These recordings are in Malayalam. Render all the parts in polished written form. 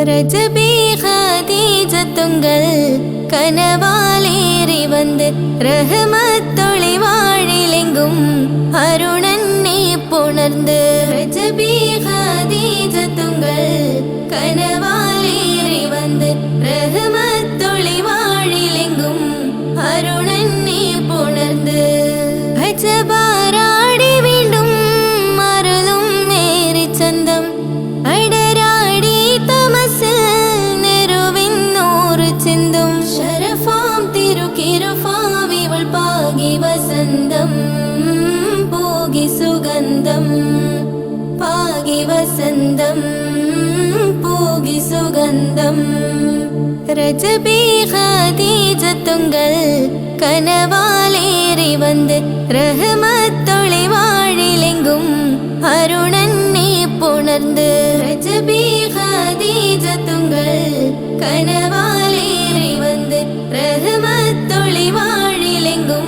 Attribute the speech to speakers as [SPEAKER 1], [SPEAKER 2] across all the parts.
[SPEAKER 1] ரஜபி ஹதீஜத்துங்கள் கனவாலேறி வந்து ரஹமத்தொளி வாழிலெங்கும் அருணன்னே புணர்ந்து ரஜபி ஹதீஜத்துங்கள் கனவாலேறி வந்து ரஹமத்தொளி வாழிலெங்கும் அருணன்னே புணர்ந்து அஜபாராடி വീണ്ടും മറലും നേരി ചന്തം അടരാടി തമസിൽ നെരുവിന്നോറ് ചിന്തും ശരഫാം തിരുക്കിരുഫാവിവൾ പാകി വസന്തം പോകി സുഗന്ധം പാകി വസന്തം പോകി സുഗന്ധം രജബി ഖദീജത്തുങ്ങൾ കനവാലേറി വന്ന് റഹ്മത്തൊളി വാഴിലെങ്കും അരുണന്നെ പുണർന്ന് രജബി ഖദീജത്തുങ്ങൾ കനവാലേറി വന്ന് റഹ്മത്തൊളി വാഴിലെങ്കും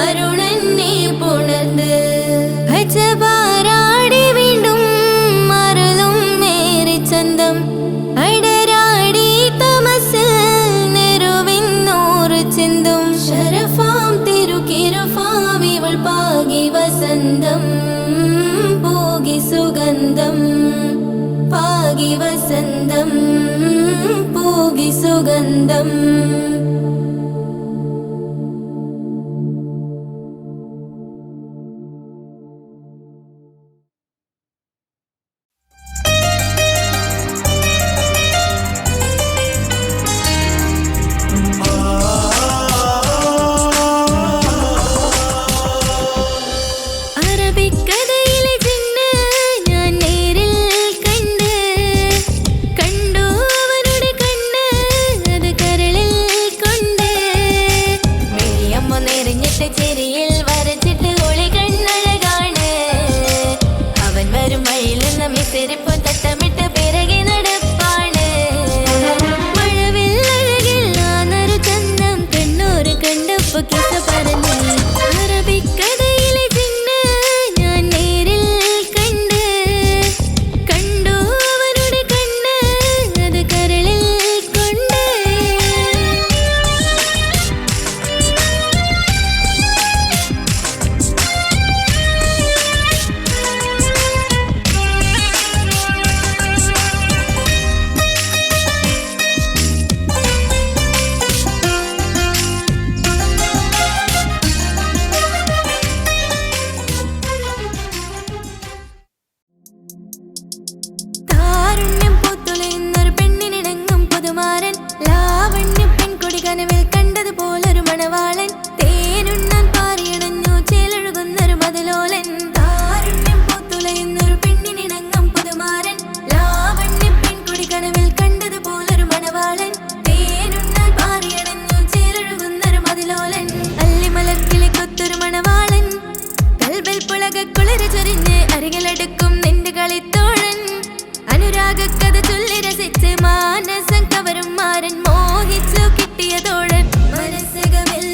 [SPEAKER 1] അരുണന്നെ പുണർന്ന് അജബാരാടി വീണ്ടും മറലും നേരി ചന്തം അടരാടി തമസിൽ നെരുവിന്നോറ് ചിന്തും ശരഫാം തിരുക്കിരുഫാവിവൾ പാകി വസന്തം പോകി സുഗന്ധം പാകി വസന്തം പോകി സുഗന്ധം മനസ്സകമിൽ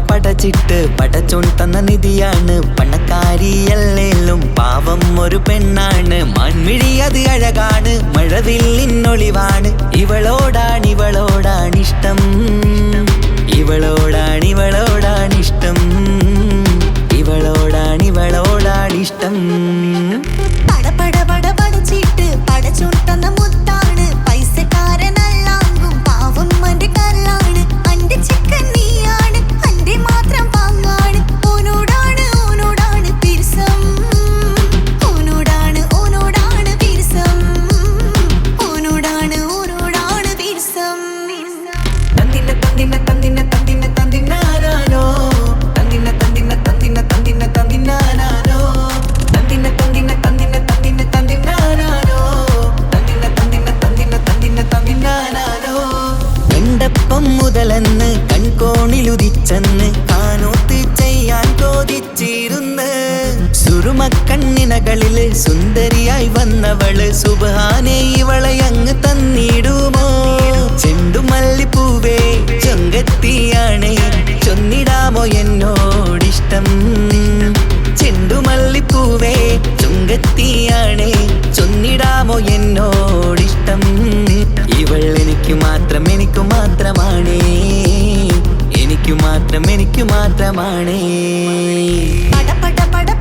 [SPEAKER 2] പടച്ചിട്ട് പടച്ചോൻ തന്ന നിധിയാണ് പണക്കാരിയല്ലേലും പാവം ഒരു പെണ്ണാണ് മാൻമിഴി അത് അഴകാണ് മഴവില്ലിന്നൊളിവാണ് ഇവളോടാണിഷ്ടം ഇവളോടാണിഷ്ടം ഇവളോടാണിഷ്ടം
[SPEAKER 3] പടച്ചിട്ട് പടച്ചോൻ തന്ന മുത്താണ് പൈസക്കാരനല്ലാങ്കും പാവം അന്റെ കരളാണ് അന്റെ ചിക്കൻ നീയാണ് അന്റെ മാത്രം പാങ്ങാണ് ഓനോടാണ് പിരിസം ഓനോടാണ് പിരിസം ഓനോടാണ് പിരിസം
[SPEAKER 2] തന്തിന തന്തിന തന്തിന തന്തിന തന്തിനാനോ തന്തിന തന്തിന തന്തിന തന്തിന തന്തിനാനോ തന്തിന തന്തിന തന്തിന തന്തിന തന്തിനാനോ തന്തിന തന്തിന തന്തിന തന്തിന തന്തിനാനോ കണ്ടപ്പം മുതലെന്ന് കൺകോണിലുദിച്ചെന്ന് കാനോത്ത് ചെയ്യാൻ ചോദിച്ചിരുന്ന് സുറുമക്കണ്ണിനകളില് സുന്ദരിയായി വന്നവള് സുബ്ഹാനേ ഇവളെ അങ്ങ് തന്നിടുമോ ചെണ്ടുമല്ലിപ്പൂവേ ചൊങ്കത്തിയാണ് ചൊന്നിടാമോ എന്നോടിഷ്ടം ചെണ്ടുമല്ലിപ്പൂവേ ചൊങ്കത്തിയാണ് ചൊന്നിടാമോ എന്നോടിഷ്ടം ഇവൾ എനിക്ക് മാത്രമാണേ എനിക്ക് മാത്രമാണേ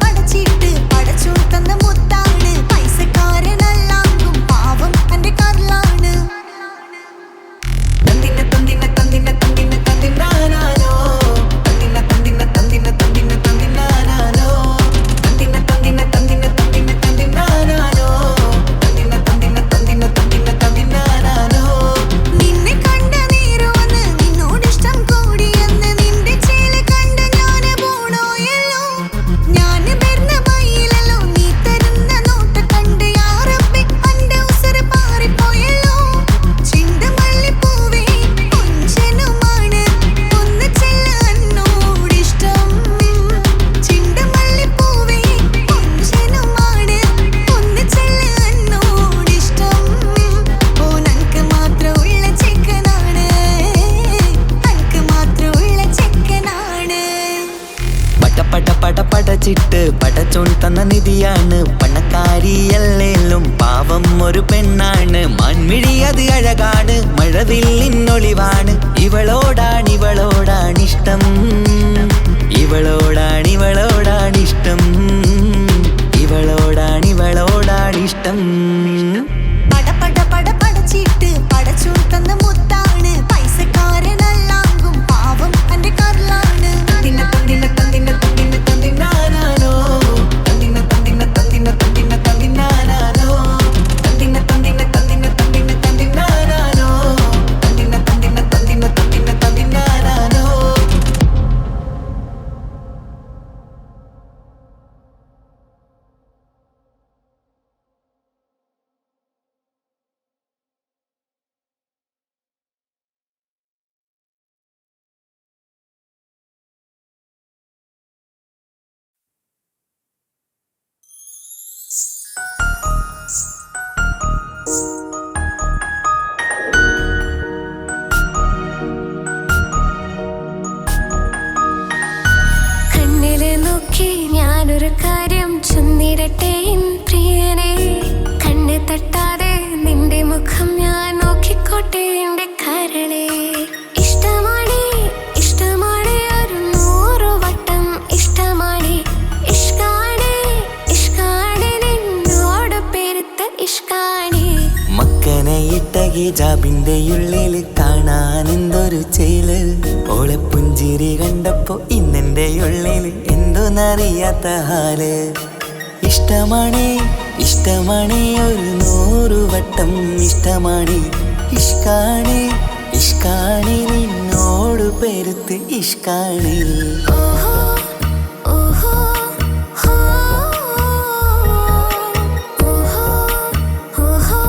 [SPEAKER 3] പടച്ചിട്ട് പടച്ചോൻ തന്ന മുത്താണ് പൈസക്കാരനല്ലാങ്കും പാവം അന്റെ കരളാണ്
[SPEAKER 2] തന്തിന തന്തിന തന്തിന തന്തിന തന്തിനാനോ തന്തിന തന്തിന തന്തിന തന്തിന തന്തിനാനോ തന്തിന തന്തിന തന്തിന തന്തിന തന്തിനാനോ തന്തിന തന്തിന തന്തിന തന്തിന തന്തിനാനോ
[SPEAKER 3] നിന്നെ കണ്ട നേരമെന്ന് നിന്നോടിഷ്ടം കൂടിയെന്ന് നിന്റെ ചേല് കണ്ട് ഞാന് പോണോയല്ലോ ഞാന് വരുന്ന വഴിയിലല്ലോ നീ തരുന്ന നോട്ട കണ്ട് യാ റബ്ബി അന്റെ ഉസറ് പാറിപ്പോയല്ലോ ചെണ്ടുമല്ലിപ്പൂവേ കൊഞ്ചനുമാണ് ഒന്ന് ചെല്ല് എന്നോടിഷ്ടം ചെണ്ടുമല്ലിപ്പൂവേ കൊഞ്ചനുമാണ് ഒന്ന് ചെല്ല് എന്നോടിഷ്ടം ഓനക്ക് മാത്രമുള്ള ചെക്കനാണ് അനക്ക് മാത്രമുള്ള ചെക്കനാണ്
[SPEAKER 2] പടച്ചിട്ട് പടച്ചോൻ തന്ന നിധിയാണ് പണക്കാരിയല്ലേലും പാവം ഒരു പെണ്ണാണ് മാൻമിഴി അത് അഴകാണ് മഴവില്ലിന്നൊളിവാണ് ഇവളോടാണിഷ്ടം ഇവളോടാണിഷ്ടം ഇവളോടാണിഷ്ടം
[SPEAKER 3] പടച്ചിട്ട് പടച്ചോൻ തന്ന മുത്താണ് പൈസക്കാരനല്ലാങ്കും പാവം അന്റെ കരളാണ്
[SPEAKER 2] തന്തിന തന്തിന തന്തിന തന്തിന തന്തിനാനോ തന്തിന തന്തിന തന്തിന തന്തിന തന്തിനാനോ തന്തിന തന്തിന തന്തിന തന്തിന തന്തിനാനോ തന്തിന തന്തിന തന്തിന തന്തിന തന്തിനാനോ
[SPEAKER 1] കണ്ണില് നോക്കി ഞാനൊരു കാര്യം ചൊന്നിടട്ടെ എൻ പ്രിയനെ കണ്ണ് തട്ടാതെ നിന്റെ മുഖം ഞാൻ നോക്കിക്കോട്ടെ എന്റെ കരളെ ഇഷ്ടമാണ് ഒരു 100 വട്ടം ഇഷ്ടമാണ് ഇഷ്കാണ് നിന്നോട് പെരുത്ത ഇഷ്കാണ്
[SPEAKER 2] മക്കനയിട്ട ഹിജാബിന്റെ ഉള്ളില് കാണാൻ എന്തൊരു ചേല് ഓളെ പുഞ്ചിരി കണ്ടപ്പോ ഇന്നെന്റെ ഉള്ളില് എന്തോന്നറിയാത്ത ഹാല് ഇഷ്ടമാണ് ഒരു 100 വട്ടം ഇഷ്ടമാണ് ഇഷ്കാണ് നിന്നോട് പെരുത്ത് ഇഷ്കാണ്
[SPEAKER 1] ഓഹോ ഓഹോ ഓഹോ ഓഹോ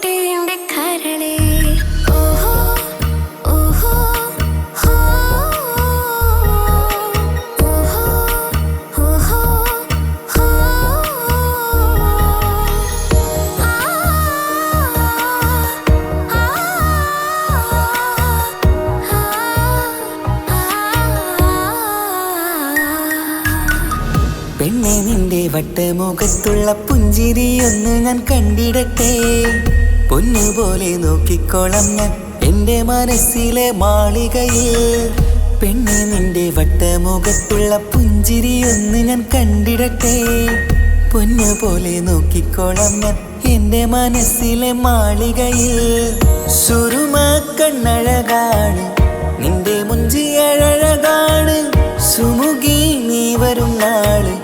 [SPEAKER 1] നോക്കിക്കോട്ടെ എന്റെ കരളെ. ഓഹോ ഓഹോ ഹോ ഓഹോ ഓഹോ ഹോ ആ
[SPEAKER 2] പെണ്ണെ നിന്റെ വട്ടമുഖത്തുള്ള പുഞ്ചിരിയൊന്ന് ഞാൻ കണ്ടിടട്ടെ. പൊന്നുപോലെ നോക്കിക്കോളാം ഞാൻ എൻ്റെ മനസ്സിലെ മാളികയിൽ. പെണ്ണെ നിന്റെ വട്ടമുഖത്തുള്ള പുഞ്ചിരിയൊന്ന് ഞാൻ കണ്ടിടട്ടെ. പൊന്നുപോലെ നോക്കിക്കോളാം ഞാൻ എൻ്റെ മനസ്സിലെ മാളികയിൽ. സുറുമ കണ്ണഴകാണ് നിന്റെ മുഞ്ചിയഴകാണ്. സുമുഖി നീ വരും നാള്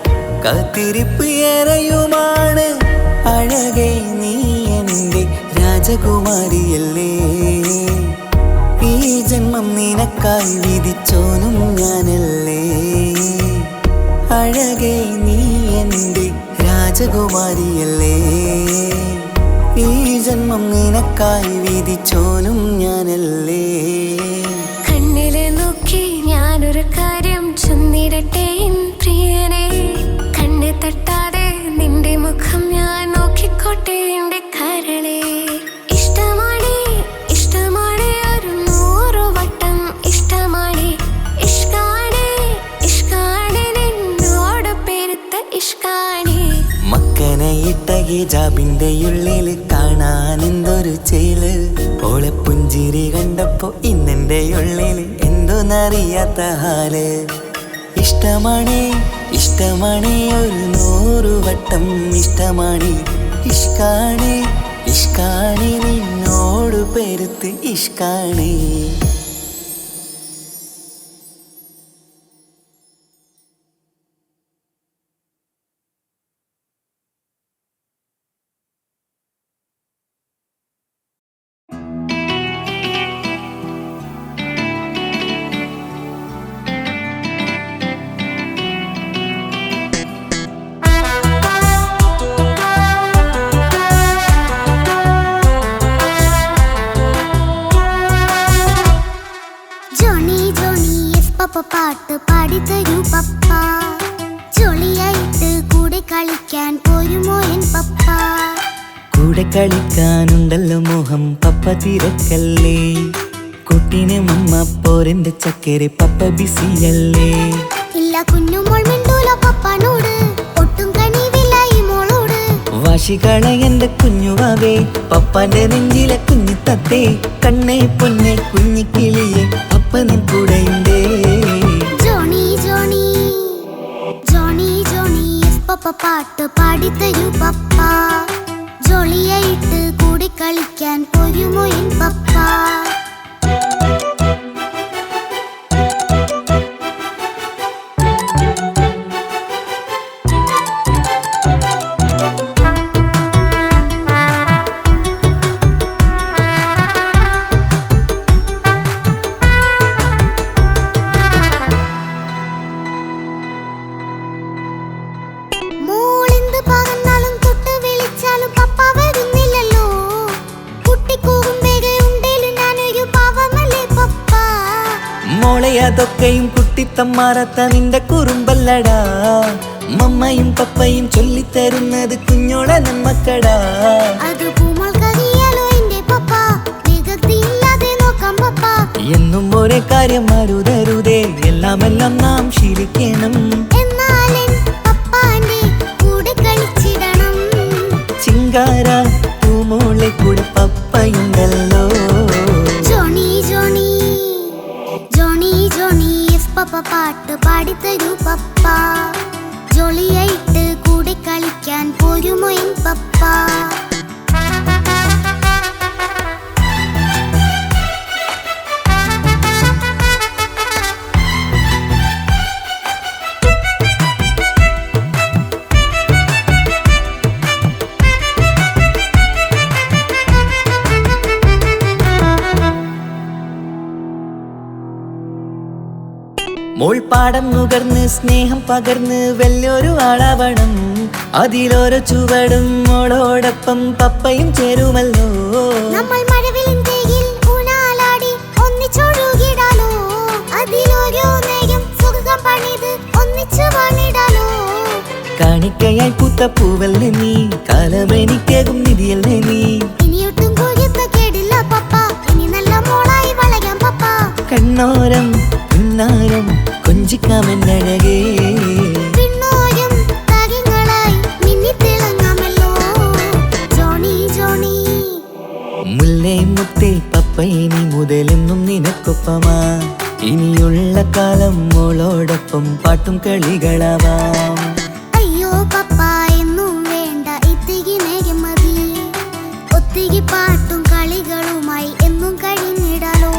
[SPEAKER 2] കാത്തിരിപ്പ് ഏറെയുമാണ്. അഴകേ നീ എൻ്റെ രാജകുമാരിയല്ലേ. ഈ ജന്മം നിനക്കായി വിധിച്ചോനും ഞാനല്ലേ. അഴകേ നീ എൻ്റെ രാജകുമാരിയല്ലേ. ഈ ജന്മം നിനക്കായി വിധിച്ചോനും ഞാനല്ലേ.
[SPEAKER 1] കണ്ണിലെ നോക്കി ഞാനൊരു കാര്യം ചൊന്നിടട്ടെ എൻ പ്രിയനെ. കണ്ണ് തട്ടാതെ നിന്റെ മുഖം ഞാൻ നോക്കിക്കോട്ടെ എന്റെ കരളെ. ഇഷ്ടമാണ് ഇഷ്ടമാണ് ഒരു 100 വട്ടം ഇഷ്ടമാണ്. ഇഷ്കാണ് ഇഷ്കാണ് നിന്നോട് പെരുത്ത ഇഷ്കാണ്.
[SPEAKER 2] മക്കനയിട്ട ഹിജാബിന്റെ ഉള്ളിൽ കാണാൻ എന്തൊരു ചേല്. ഓളെ പുഞ്ചിരി കണ്ടപ്പോ ഇന്നെന്റെ ഉള്ളിൽ എന്തോന്നറിയാത്ത ഹാല്. ഇഷ്ടമാണ് ഇഷ്ടമാണ് ഒരു 100 വട്ടം ഇഷ്ടമാണ്. ഇഷ്കാണ് ഇഷ്കാണ് നിന്നോട് പെരുത്ത് ഇഷ്കാണ്.
[SPEAKER 3] പാട്ട് പാടിത്തരൂ പപ്പ. ജോളിയായിട്ട് കൂടെ കളിക്കാൻ പോരുമോ എൻ പപ്പ.
[SPEAKER 2] കൂടെ കളിക്കാനുണ്ടല്ലോ മോഹം പപ്പ തിരക്കല്ലേ. കുട്ടീനെ മമ്മ പോരെന്റെ ചക്കരെ പപ്പ ബിസിയല്ലേ.
[SPEAKER 3] ഇല്ല കുഞ്ഞുമോൾ മിണ്ടൂല പപ്പനോട്, ഒട്ടും കണിവില്ല ഈ മോളോട്.
[SPEAKER 2] വാശികള എന്റെ കുഞ്ഞുവാവേ പപ്പാന്റെ നെഞ്ചിലെ കുഞ്ഞു തത്തേ. കണ്ണേ പൊന്നെ കുഞ്ഞിക്കിളിയെ അപ്പനും കൂടെയുണ്ടേ.
[SPEAKER 3] ജോണി ജോണി ജോണി ജോണി പപ്പ പാട്ട് പാടിത്തരൂ പപ്പ. ജോളിയായിട്ട് കൂടെ കളിക്കാൻ പോരുമോ എൻ പപ്പ.
[SPEAKER 2] അതൊക്കെയും കുട്ടിത്തമ്മാറത്ത നിന്റെ കുറുമ്പല്ലടാ. മമ്മയും പപ്പയും ചൊല്ലിത്തരുന്നത് കുഞ്ഞോളെ നന്മക്കടാ. എന്നും ഒരേ കാര്യം അരുതരുതേ, എല്ലാമെല്ലാം നാം ശീലിക്കണം. ചിങ്കാര പൂമോളെ കൂടെ പപ്പയുണ്ടല്ലോ.
[SPEAKER 3] പപ്പ പാട്ട് പാടിത്തരൂ പപ്പ. ജോളിയായിട്ട് കൂടെ കളിക്കാൻ പോരുമോ എൻ പപ്പ.
[SPEAKER 2] മോൾ പാടം നുകർന്ന് സ്നേഹം പകർന്ന് വലിയൊരു ആളാവണം. അതിലോരോ ചുവടും മോളോടൊപ്പം പപ്പയും ചേരുമല്ലോ.
[SPEAKER 3] നമ്മൾ മഴവിലിൻ തേയിൽ ഊഞ്ഞാലാടി ഒന്നിച്ചൊഴുകിടാലോ. അതിലോരോ നേരം സുഖം പണിത് ഒന്നിച്ചു പണിടാലോ.
[SPEAKER 2] കാണിക്കയായി പൂത്ത പൂവല്ലേ നീ, കാലമെനിക്കേകും നിധിയല്ലേ നീ.
[SPEAKER 3] ഇനിയൊട്ടും കുരുത്ത കേടില്ല പപ്പ, ഇനി നല്ല മോളായി വളരാം പപ്പ.
[SPEAKER 2] കണ്ണോരം പിന്നാരം കൊഞ്ചിക്കാമെന്നഴകേ,
[SPEAKER 3] പിന്നോരം താരങ്ങളായി മിന്നിത്തിളങ്ങാമല്ലോ. ജോണി ജോണി
[SPEAKER 2] മുല്ലേ മുത്തേ പപ്പ ഇനി മുതലെന്നും നിനക്കൊപ്പമാ. ഇനിയുള്ള കാലം മോളോടൊപ്പം പാട്ടും കളികളാവാം.
[SPEAKER 3] അയ്യോ പപ്പ എന്നും വേണ്ട ഇത്തിരി നേരം മതി. ഒത്തിരി പാട്ടും കളികളുമായി എന്നും കഴിഞ്ഞിടാലോ.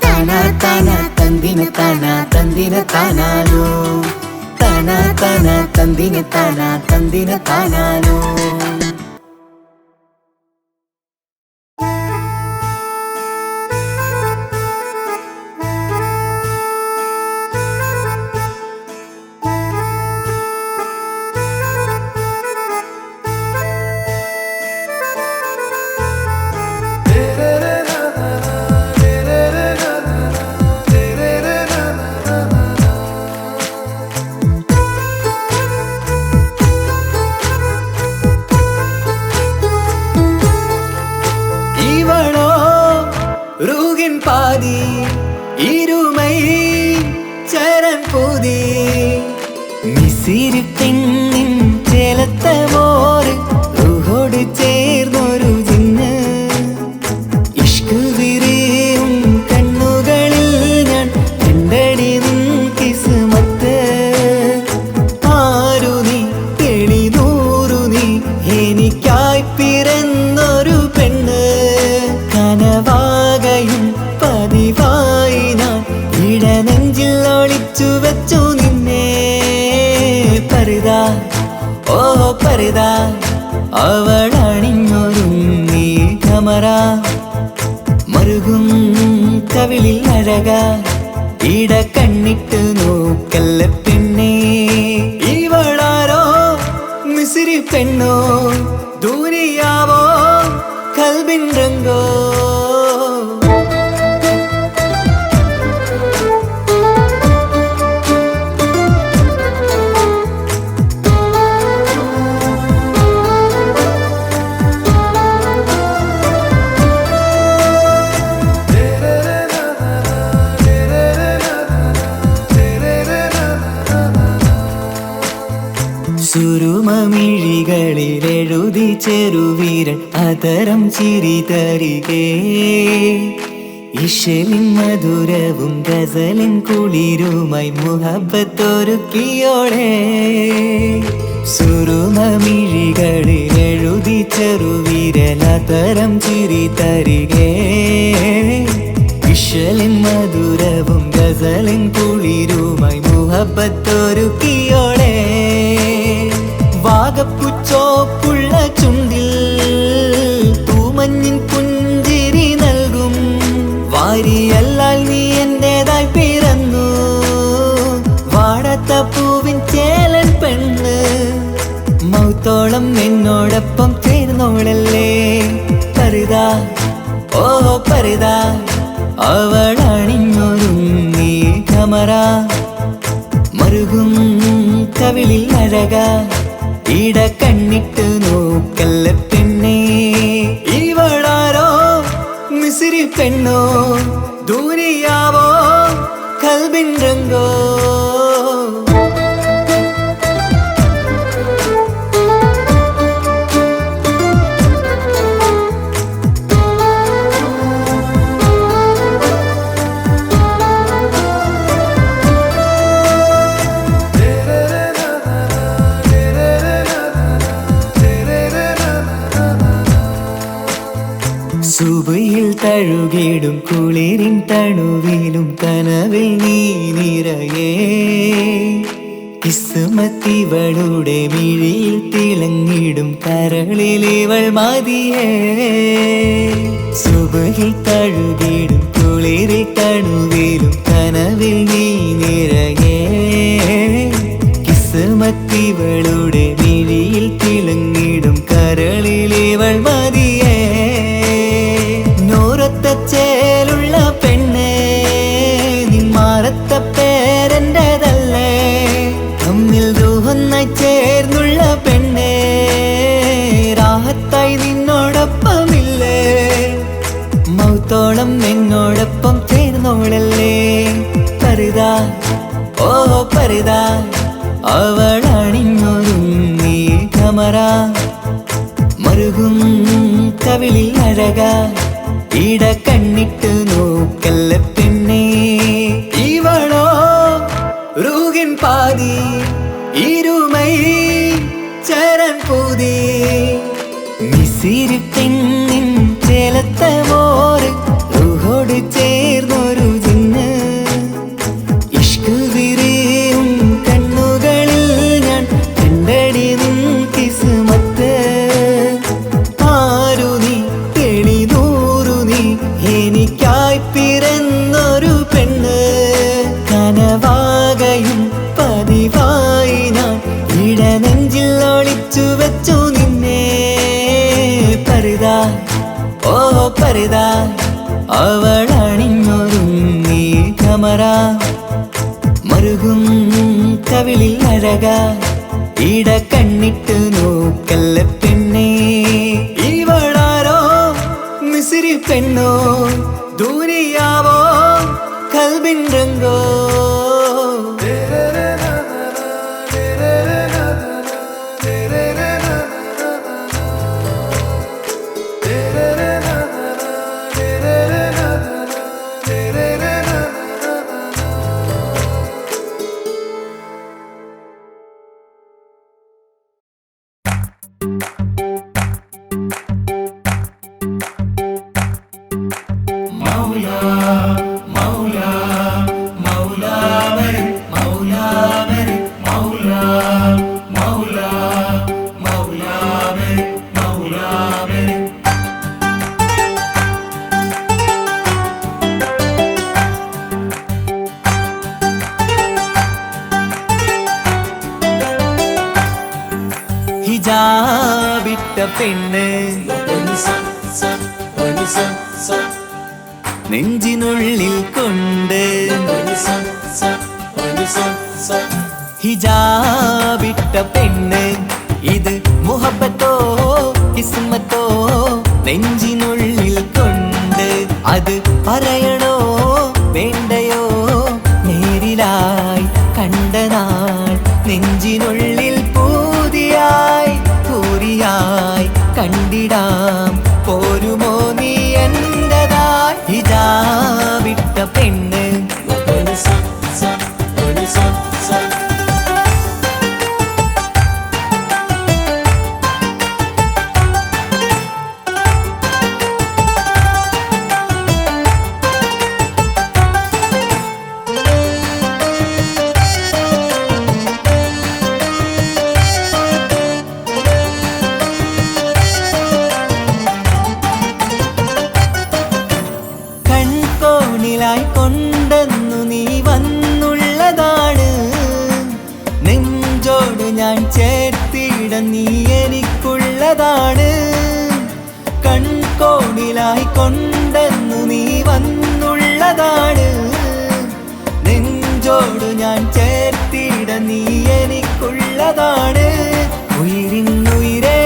[SPEAKER 2] താനാ താനാ തന്തിന താനാ തന്തിന താനാലോ, താനാ താനാ തന്തിന താനാ തന്തിന താനാലോ. பாதி இருமை சரண் போதி மிசிறு பெண்ணின் ചേലത്ത മോര് റൂഹോട് ചേർന്നൊരു ജിന്ന്. ഇഷ്ക് വിരിയും കണ്ണുകളിൽ ഞാൻ കണ്ടടി നിൻ കിസ്മത്ത്. ആരു നീ തെളിനൂറു നീ എനിക്കായി പിറന്നൊരു പെണ്ണ്. കനവാകയും പതിവായി ഞാൻ ഇടനെഞ്ചിൽ ഒളിച്ചു വെച്ചു നിന്നെ. പരിതാ ഓ പരിതാ അവളണിഞ്ഞൊരുങ്ങി കമറ മറുകും കവിളിൽ അഴക ഇട കണ്ണിട്ട് നോക്കല്ല പെണ്ണേ. ഇവളാരോ മിസിരി പെണ്ണോ ദൂരിയാവോ കൽബിൻ രംഗോ. സുരുമമിഴികളിലെഴുതി ചെറുവീരൻ അതരം ചിരി തരികേ. ഇശലിൻ മധുരവും ഗസലിൻ കുളിരുമായി മുഹബത്തൊരുക്കിയോളെ. സുരുമമിഴികളിലെഴുതി ചെറുവീരൻ അതരം ചിരി തരികേ. ഇശലിൻ മധുരവും ഗസലിൻ കുളിരുമായി മുഹബത്തൊരുക്കിയോളെ. വാഗപ്പുച്ചോപ്പുള്ള ചുണ്ടിൽ തൂമഞ്ഞിൻ പുഞ്ചിരി നൽകും. വാരിയല്ലാൽ നീ എന്റേതായി പിറന്നു. വാടാത്ത പൂവിൻ ചേലൻ പെണ്ണ് മൗത്തോളം എന്നോടൊപ്പം ചേർന്നോളല്ലേ. പരിതാ ഓ പരിതാ അവളണിഞ്ഞൊരുങ്ങി കമറ മറുകും കവിളിൽ അഴക ഇട കണ്ണിട്ട് നോക്കല്ല പെണ്ണേ. ഇവളാരോ മിസിരി പെണ്ണോ ദൂരിയാവോ കൽബിൻ രംഗോ. സുബയിൽ തഴുകിടും കുളിരിൻ തണുവിലും കനവിൽ നീ നിറയേ. കിസ്മത്തിവളുടെ മിഴിയിൽ തിളങ്ങിടും കരളിലിവൾ മതിയേ. സുബയിൽ തഴുകിടും കുളിരിൻ തണുവിലും കനവിൽ നീ നിറയേ. കിസ്മത്തിവളുടെ മിഴിയിൽ പരുത അവൾ അണിഞ്ഞൊരുങ്ങി കമറ മറുകും കവിളിൽ അഴക ഇട കണ്ണിട്ട് നോക്കല്ല പെണ്ണേ ഇവളോ റൂകിൻ പാതി ഇരുമൈ ചരൻ പൂതി മിസിരി പെണ്ണിൻ ചേലത്ത മോറ് റൂഹോട് ചേർന്നൊരു ജിന്ന് ഇഷ്ക് വിരിയും കണ്ണുകളിൽ ഞാൻ കണ്ടടി നിൻ കിസ്മത്ത് ആരു നീ തെളിനൂറു നീ എനിക്കായി പിറന്നൊരു പെണ്ണ് കനവാകയും പതിവായി ഞാൻ ഇടനെഞ്ചിൽ ഒളിച്ചു വെച്ചു നിന്നെ പരുത ഓ പരുത അവൾ അണിഞ്ഞൊരുങ്ങി കമറ മറുകും കവിളിൽ അഴക ഇട കണ്ണിട്ട് നോക്കല്ല പെണ്ണേ ഇവളാരോ മിസിരി പെണ്ണോ ദൂരിയാവോ കൽബിൻ രംഗോ ഹിജാബിട്ട പെണ്ണ് നെഞ്ചിനുള്ളിൽ കൊണ്ട് ഹിജാബിട്ട പെണ്ണ് ഇത് മുഹബത്തോ കിസ്മത്തോ നെഞ്ചിനുള്ളിൽ കൊണ്ട് അത് പറയണോ വേണ്ടയോ നേരിലായി കണ്ട നാൾ നെഞ്ചിനുള്ളിൽ പൂതിയായി പൂരിയായി കണ്ടിടാം പോരുമോ നീ എന്റതായി ഹിജാബിട്ട പെണ്ണ് കൺകോണിലായി കൊണ്ടെന്നു നീ വന്നുള്ളതാണ് നെഞ്ചോട് ഞാൻ ചേർത്തിട നീ എനിക്കുള്ളതാണ് കൺകോണിലായി കൊണ്ടെന്നു നീ വന്നുള്ളതാണ് നെഞ്ചോട് ഞാൻ ചേർത്തിട നീ എനിക്കുള്ളതാണ് ഉയിരിന്നുയിരേ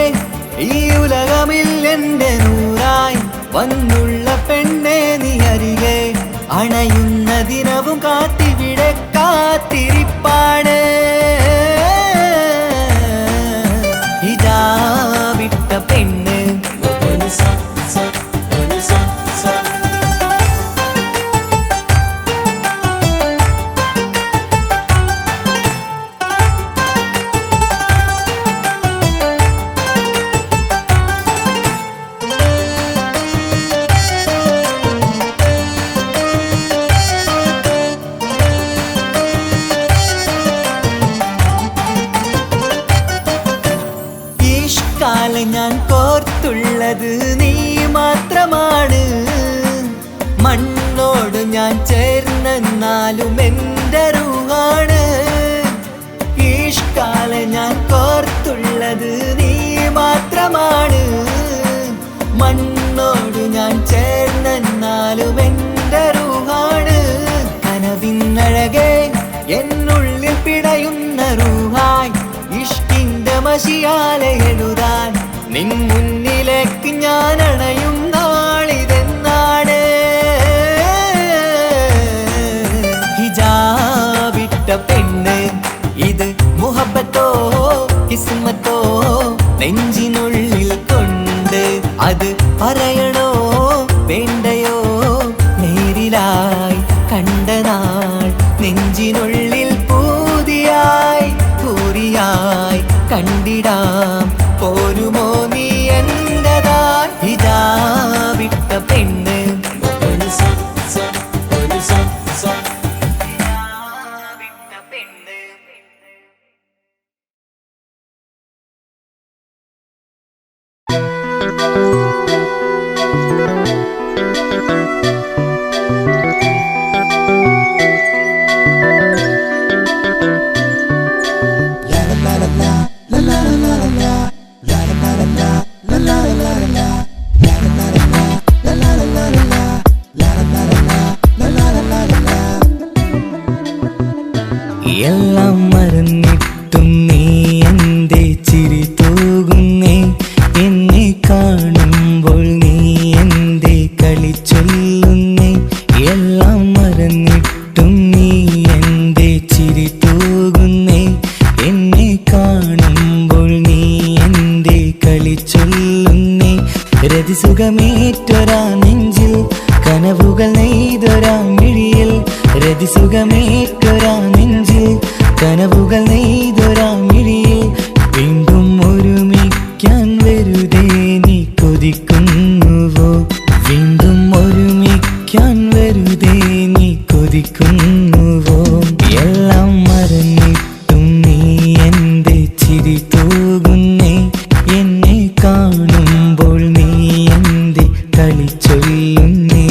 [SPEAKER 2] ഈ ഉലകമിൽ എന്റെ നൂറായി വന്നുള്ള പെണ്ണെ നീ അരികെ അണയുന്ന ദിനവും കാത്തിവിടെ കാത്തിരിപ്പാണ് ഹിജാബിട്ട പെണ്ണ് കാലം ഞാൻ കോർത്തുള്ളത് നീ മാത്രമാണ് മണ്ണോട് ഞാൻ ചേർന്നെന്നാലും എൻ്റെ റൂഹാണ് ഈഷ്കാലം ഞാൻ കോർത്തുള്ളത് നീ മാത്രമാണ് മണ്ണോട് ഞാൻ ചേർന്നെന്നാലും എൻ്റെ റൂഹാണ് കനവിന്നഴകെ എന്നുള്ളിൽ പിടയുന്ന റൂഹായി ഇഷ്കിന്റെ മഷിയാലെ എഴുതാൻ നിൻ മുന്നിലേക്ക് ഞാൻ അണയും നാളിതെന്നാണ് ഹിജാബിട്ട പെണ്ണ് കിസ്മത്തോ നെഞ്ചിനുള്ളിൽ കൊണ്ട് അത് പറയണോ വേണ്ടയോ നേരിലായി കണ്ട നാൾ നെഞ്ചിനുള്ളിൽ പൂതിയായി പൂരിയായി കണ്ടിടാം പോരുമോ നീ എന്റതാൻ ഹിജാബിട്ട പെണ്ണ് എല്ലാം മറന്നിട്ടും നീ എന്റെ ചിരി തൂകുന്നേ എന്നെ കാണുമ്പോൾ നീ എന്റെ കളി ചൊല്ലുന്നേ എല്ലാം മറന്നിട്ടും നീ എന്റെ ചിരി തൂകുന്നേ എന്നെ കാണുമ്പോൾ നീ എന്റെ കളി ചൊല്ലുന്നേ രതിസുഖമേറ്റൊരാ നെഞ്ചിൽ കനവുകൾ നെയ്തൊരാ മിഴിയിൽ രതിസുഖമേറ്റൊരാ നെഞ്ചിൽ കനവുകൾ നെയ്തൊരാ മിഴിയിൽ വീണ്ടും ഒരുമിക്കാൻ വെറുതെ നീ കൊതിക്കുന്നുവോ വീണ്ടും ഒരുമിക്കാൻ വെറുതെ നീ കൊതിക്കുന്നുവോ എല്ലാം മറന്നിട്ടും നീ എന്റെ ചിരി തൂകുന്നേ എന്നെ കാണുമ്പോൾ നീ എന്റെ കളി ചൊല്ലുന്നേ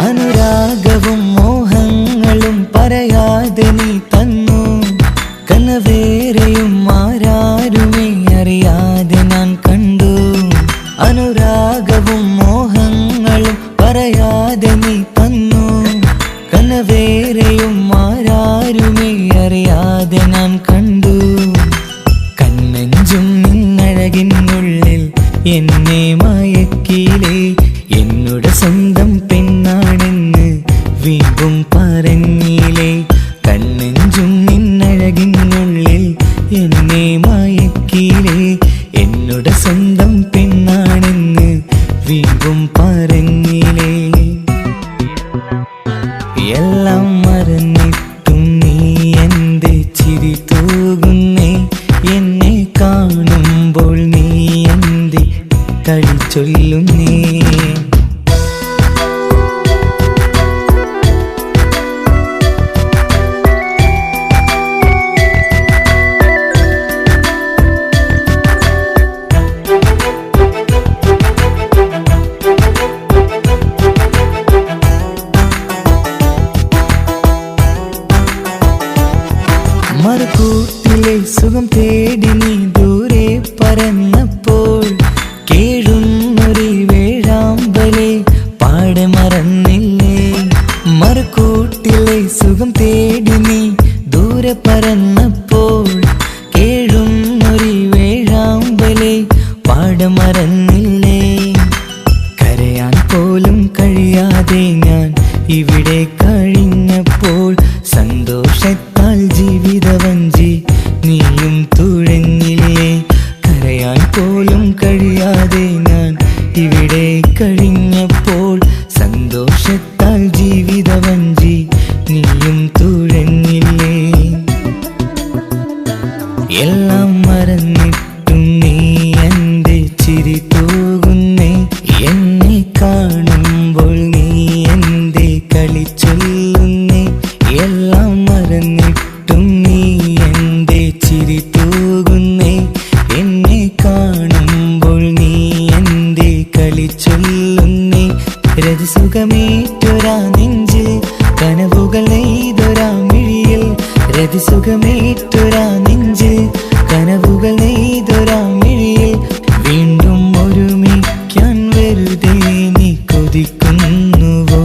[SPEAKER 2] അനുരാഗവും മോഹങ്ങളും പറയാതെ നീ തന്നു കനവേറെയും ആരാരുമേ അറിയാതെ ഞാൻ കണ്ടു അനുരാഗവും മോഹങ്ങളും പറയാതെ നീ തന്നു കനവേറെയും ആരാരുമേ അറിയാതെ ഞാൻ കണ്ടു കണ്ണഞ്ചും നിന്നഴകിനുള്ളിൽ എന്നെ മയക്കിയിലേ എന്നോട് സ്വന്തം പെണ്ണാണെന്ന് വീണ്ടും പറഞ്ഞില്ലേ കണ്ണെഞ്ചും നിന്നഴകിനുള്ളിൽ എന്നെ മയക്കിയില്ലേ എന്നോട് സ്വന്തം പെണ്ണാണെന്ന് വീണ്ടും പറഞ്ഞില്ലേ എല്ലാം മറന്നിട്ടും നീ എന്റെ ചിരി തൂകുന്നേ എന്നെ കാണുമ്പോൾ നീ എന്റെ കളി ചൊല്ലുന്നേ മറുകൂട്ടിലെ സുഖം തേടി നീ ദൂരെ പറന്നപ്പോൾ കേഴുന്നൊരു വേഴാമ്പലെ പാടെ മറന്നില്ലേ മറുകൂട്ടിലെ സുഖം തേടി നീ ദൂരെ പറന്നപ്പോൾ കേഴുന്നൊരു വേഴാമ്പലെ പാടെ മറന്നില്ലേ കരയാൻ പോലും കഴിയാതെ ഞാൻ ഇവിടെ കഴിഞ്ഞപ്പോൾ സന്തോഷത്താൽ ജീവിതവഞ്ചി നീയും തുഴഞ്ഞില്ലേ കരയാൻ പോലും കഴിയാതെ ഞാൻ ഇവിടെ കഴിഞ്ഞപ്പോൾ സന്തോഷത്താൽ ജീവിതവഞ്ചി നീയും തുഴഞ്ഞില്ലേ എല്ലാം മറന്നിട്ടും നീ എന്റെ ചിരി തൂകുന്നേ എന്നെ കാണുമ്പോൾ നീ എന്റെ കളി ചൊല്ലുന്നേ എല്ലാം മറന്നിട്ടും നീ എന്റെ ചിരി തൂകുന്നേ എന്നെ കാണുമ്പോൾ നീ എന്റെ കളി ചൊല്ലുന്നേ രതിസുഖമേറ്റൊരാ നെഞ്ചിൽ കനവുകൾ നെയ്തൊരാ മിഴിയിൽ രതിസുഖമേറ്റൊരാ നെഞ്ചിൽ കനവുകൾ നെയ്തൊരാ മിഴിയിൽ വീണ്ടും ഒരുമിക്കാൻ വെറുതെ നീ കൊതിക്കുന്നുവോ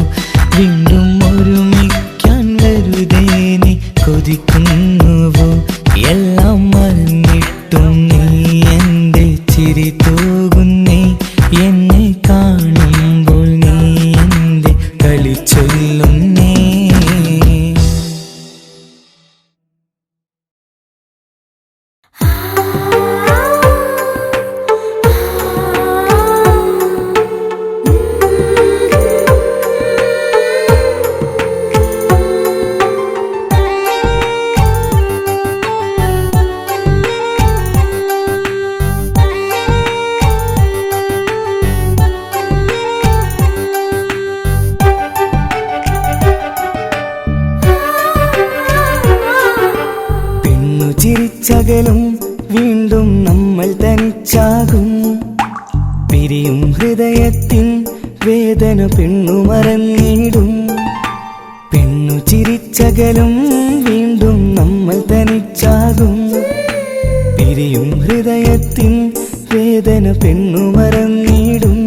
[SPEAKER 2] ചിരിച്ചകലും വീണ്ടും നമ്മൾ തനിച്ചാകും. പിരിയും ഹൃദയത്തിൻ വേദന പെണ്ണു മറന്നിടും. പെണ്ണു ചിരിച്ചകലും വീണ്ടും നമ്മൾ തനിച്ചാകും. പിരിയും ഹൃദയത്തിൻ വേദന പെണ്ണു മറന്നിടും.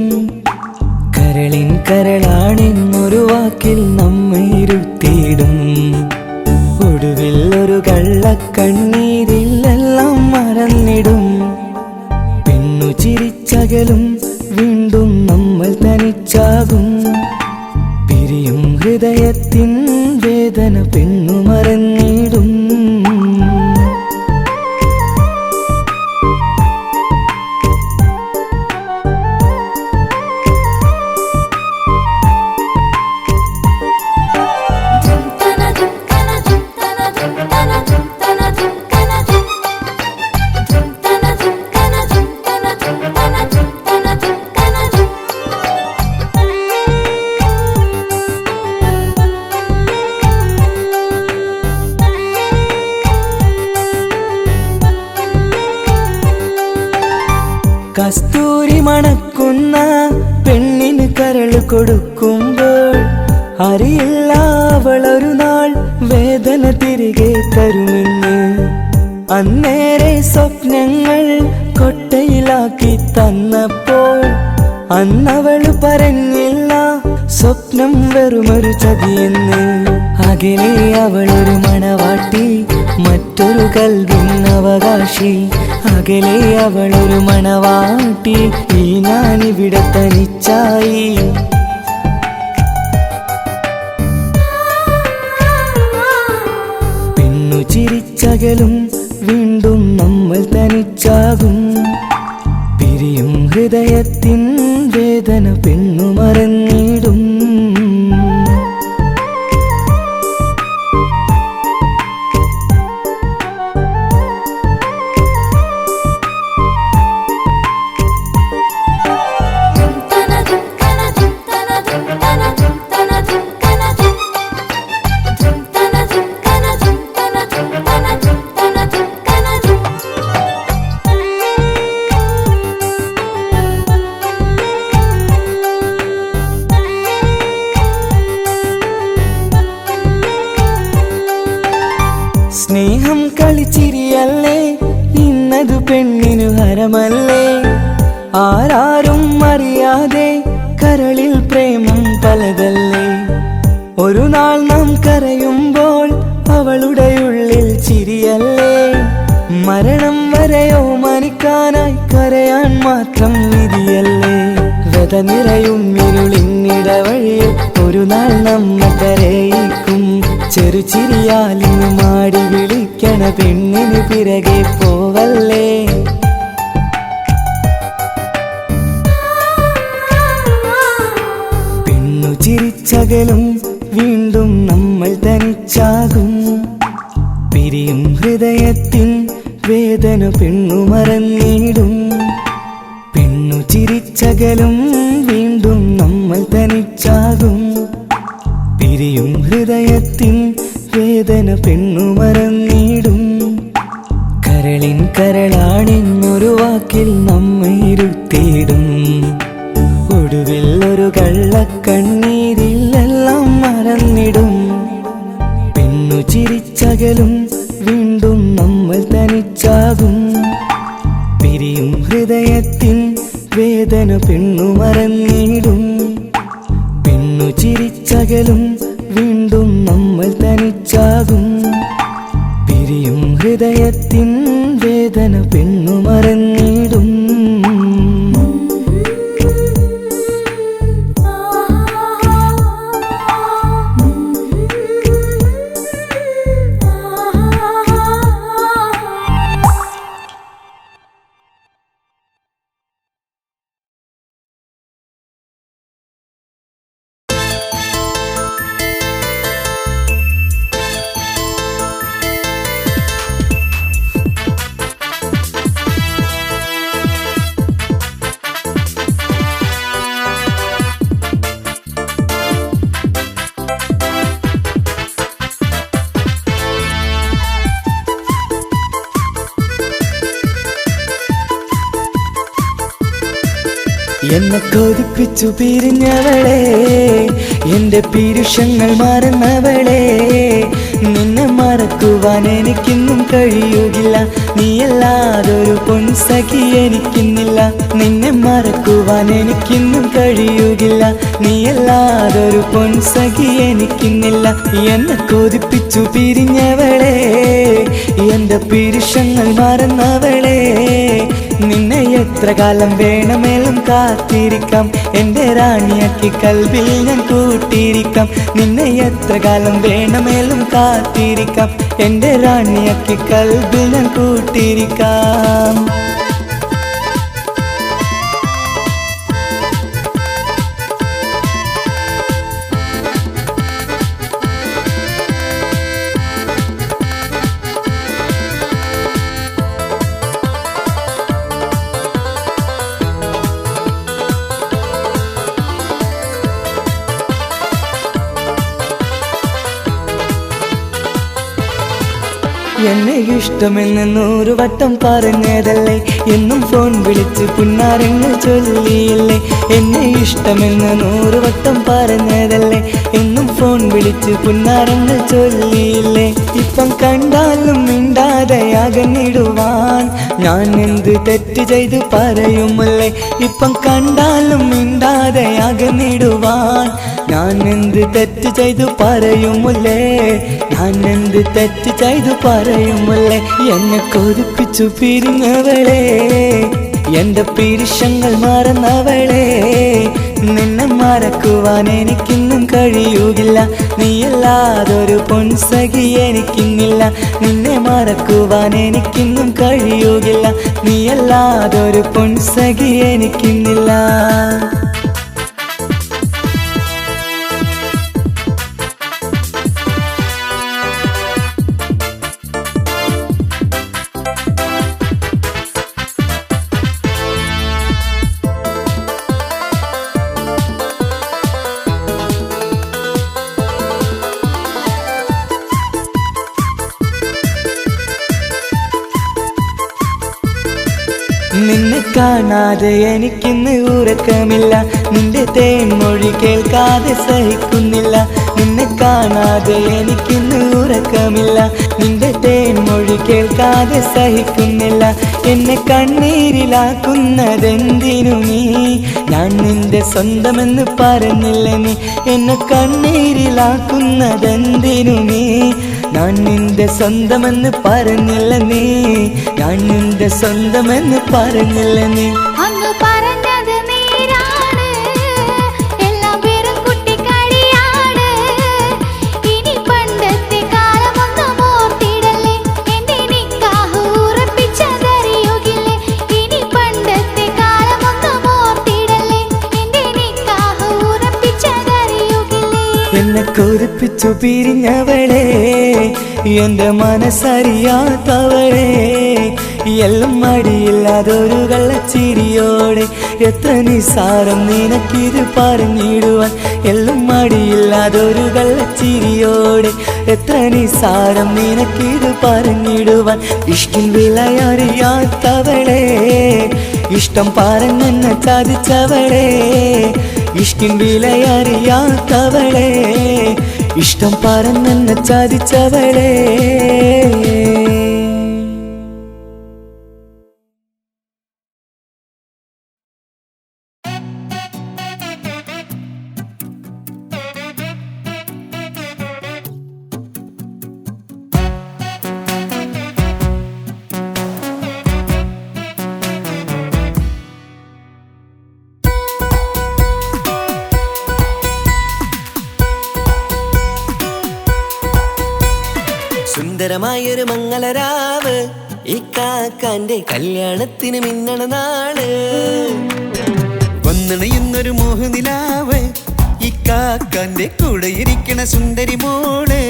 [SPEAKER 2] കരളിൻ കരളാണെന്നൊരു വാക്കിൽ നമ്മെ ഇരുത്തിയിടും. ഒടുവിൽ ഒരു കള്ളക്കണ്ണീരിലെല്ലാം മറന്നിടും. പെണ്ണു ചിരിച്ചകലും വീണ്ടും നമ്മൾ തനിച്ചാകും. പിരിയും ഹൃദയത്തിൻ വേദന പെണ്ണു മറന്നിടും. കസ്തൂരി മണക്കുന്ന പെണ്ണിന് കരൾ കൊടുക്കുമ്പോൾ അറിയില്ല അവളൊരു നാൾ വേദന തിരികെ തരുമെന്ന്. അന്നേരെ സ്വപ്നങ്ങൾ കൊട്ടയിലാക്കി തന്നപ്പോൾ അന്നവള് പറഞ്ഞില്ല സ്വപ്നം വെറുമൊരു ചതിയെന്ന്. അകലെ അവളൊരു മണവാട്ടി, മറ്റൊരു കൽവിൻ അവകാശി. അകലെ അവളൊരു മണവാട്ടി, ഈ ഞാനിവിടെ തനിച്ചായി. പെണ്ണു ചിരിച്ചകലും വീണ്ടും നമ്മൾ തനിച്ചാകും. പിരിയും ഹൃദയത്തിൻ വേദന പെണ്ണു മറന്നിടും. സ്നേഹം കളിച്ചിരിയല്ലേ, ഇന്നതു പെണ്ണിനു ഹരമല്ലേ. ആരാരും അറിയാതെ കരളിൽ പ്രേമം പലതല്ലേ. ഒരു നാൾ നാം കരയുമ്പോൾ അവളുടെ ഉള്ളിൽ ചിരിയല്ലേ. മരണം വരെയോ മനിക്കാനായി കരയാൻ മാത്രം വിധിയല്ലേ. വ്യത നിറയും ഇരുളിന്നിടവഴിയിൽ ഒരു നാൾ നമ്മ കരയിക്കും. ചെറുചിരിയാലിന് മാടി വിളിക്കണ പെണ്ണിന് പിറകെ പോവല്ലേ. പെണ്ണു ചിരിച്ചകലും വീണ്ടും നമ്മൾ തനിച്ചാകും. പിരിയും ഹൃദയത്തിൻ വേദന പെണ്ണു മറന്നിടും. പെണ്ണു ചിരിച്ചകലും വീണ്ടും നമ്മൾ തനിച്ചാകും. പിരിയും ഹൃദയത്തിൻ വേദന പെണ്ണു മറന്നിടും. കരളിൻ കരളാണെന്നൊരു വാക്കിൽ നമ്മെ ഇരുത്തിയിടും. ഒടുവിൽ ഒരു കള്ളക്കണ്ണീരിലെല്ലാം മറന്നിടും. പെണ്ണു ചിരിച്ചകലും വീണ്ടും നമ്മൾ തനിച്ചാകും. പിരിയും ഹൃദയത്തിൻ വേദന പെണ്ണു മറന്നിടും. പെണ്ണു ചിരിച്ചകലും വീണ്ടും നമ്മൾ തനിച്ചാകും. പിരിയും ഹൃദയത്തിൻ വേദന പെണ്ണു മറന്നിടും. എന്നെ കൊതിപ്പിച്ചു പിരിഞ്ഞവളെ, എന്റെ പീരുഷങ്ങൾ മറന്നവളെ. നിന്നെ മറക്കുവാൻ എനിക്കിന്നും കഴിയുകില്ല, നീയല്ലാതൊരു പൊൻസഖി എനിക്കിന്നില്ല. നിന്നെ മറക്കുവാൻ എനിക്കിന്നും കഴിയുകില്ല, നീയല്ലാതൊരു പൊൻസഖി എനിക്കിന്നില്ല. എന്നെ കൊതിപ്പിച്ചു പിരിഞ്ഞവളെ, എന്റെ പീരുഷങ്ങൾ മറന്നവളെ. നിന്നെ എത്ര കാലം വേണമെങ്കിലും കാത്തിരിക്കാം, എന്റെ റാണിയാക്കി കൽവിൽ ഞാൻ കൂട്ടിയിരിക്കാം. നിന്നെ എത്ര കാലം വേണമെങ്കിലും കാത്തിരിക്കാം, എന്റെ റാണിയാക്കി കൽവിൽ ഞാൻ കൂട്ടിയിരിക്കാം. എന്നെ ഇഷ്ടമെന്ന് 100 വട്ടം പറഞ്ഞതല്ലേ, എന്നും ഫോൺ വിളിച്ച് പുന്നാരങ്ങൾ ചൊല്ലിയില്ലേ. എന്നെ ഇഷ്ടമെന്ന് 100 വട്ടം പറഞ്ഞതല്ലേ, എന്നും ഫോൺ വിളിച്ച് പുന്നാരങ്ങൾ ചൊല്ലിയില്ലേ. ഇപ്പം കണ്ടാലും മിണ്ടാതെ അകന്നിടുവാൻ ഞാൻ എന്ത് തെറ്റ് ചെയ്ത് പറയുമല്ലേ. ഇപ്പം കണ്ടാലും മിണ്ടാതെ അകന്നിടുവാൻ ഞാൻ എന്ത് തെറ്റ് ചെയ്തു പറയുമല്ലേ, ഞാൻ എന്ത് തെറ്റ് ചെയ്തു പറയുമല്ലേ. എന്നെ കൊതിപ്പിച്ചു പിരിഞ്ഞവളെ, എന്റെ പീരുഷങ്ങൾ മറന്നവളെ. നിന്നെ മറക്കുവാൻ എനിക്കിന്നും കഴിയുകില്ല, നീയല്ലാതൊരു പൊൻസഖി എനിക്കിന്നില്ല. നിന്നെ മറക്കുവാൻ എനിക്കിന്നും കഴിയുകില്ല, നീയല്ലാതൊരു പൊൻസഖി എനിക്കിന്നില്ല. നിന്നെ കാണാതെ എനിക്കിന്ന് ഉറക്കമില്ല, നിന്റെ തേൻമൊഴി കേൾക്കാതെ സഹിക്കുന്നില്ല. നിന്നെ കാണാതെ എനിക്കിന്ന് ഉറക്കമില്ല, നിന്റെ തേൻമൊഴി കേൾക്കാതെ സഹിക്കുന്നില്ല. എന്നെ കണ്ണീരിലാക്കുന്നതെന്തിനു നീ, ഞാൻ നിന്റെ സ്വന്തമെന്ന് പറഞ്ഞില്ല നീ. എന്നെ കണ്ണീരിലാക്കുന്നതെന്തിനു നീ, ഞാൻ നിന്റെ സ്വന്തമെന്ന് പറഞ്ഞില്ല നീ. ഞാൻ നിന്റെ സ്വന്തമെന്ന് പറഞ്ഞില്ല നീ.
[SPEAKER 1] അങ്ങ് പറഞ്ഞത് നേരാണ്, എല്ലാം വെറും കുട്ടിക്കളിയാണ്. ഇനി പണ്ടത്തെ കാലമൊന്നും ഓർത്തിടല്ലേ, എന്റെ നിക്കാഹ് ഉറപ്പിച്ചതറിയുകില്ലേ. ഇനി പണ്ടത്തെ കാലമൊന്നും ഓർത്തിടല്ലേ, എന്റെ നിക്കാഹ് ഉറപ്പിച്ചതറിയുകില്ലേ.
[SPEAKER 2] എന്നെ കൊതിപ്പിച്ചു പിരിഞ്ഞവളെ, എന്റെ മനസ്സറിയാത്തവളെ. എല്ലാം മടിയില്ലാതൊരു കള്ളച്ചിരിയോടെ, എത്ര നിസാരം നിനക്കിത് പറഞ്ഞിടുവാൻ. എല്ലാം മടിയില്ലാതൊരു കള്ളച്ചിരിയോടെ, എത്ര നിസാരം നിനക്കിത് പറഞ്ഞിടുവാൻ. ഇഷ്കിൻ വിലയറിയാത്തവളെ, ഇഷ്ടം പറഞ്ഞെന്നെ ചതിച്ചവളെ. ഇഷ്കിൻ വിലയറിയാത്തവളെ, ഇഷ്ടം പറഞ്ഞെന്നെ ചതിച്ചവളെ. സുന്ദരമായൊരു മംഗളരാവ്, ഈ കാക്കാന്റെ കല്യാണത്തിന് മിന്നണ നാള്. വന്നണയുന്നൊരു മോഹനിലാവ്, ഈ കാക്കാന്റെ കൂടെ ഇരിക്കണ സുന്ദരി മോള്.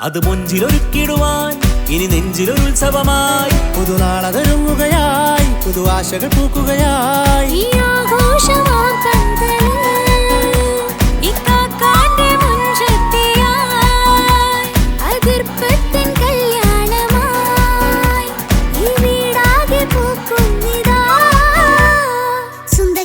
[SPEAKER 2] അത് മൊഞ്ചിലൊരുക്കിടുവാൻ ഇനി നെഞ്ചിലൊരു ഉത്സവമായി, പുതുനാളതൊരുങ്ങുകയായി, പുതു ആശകൾ പൂക്കുകയായി.
[SPEAKER 1] ഈ ആഘോഷമാം കൺകളിൽ ഈ കാക്കാന്റെ മുൻചെത്തിയായി, അതിർപ്പത്തിൻ കല്യാണമായി ഈ വീടാകെ പൂക്കുന്നിതാ. സുന്ദര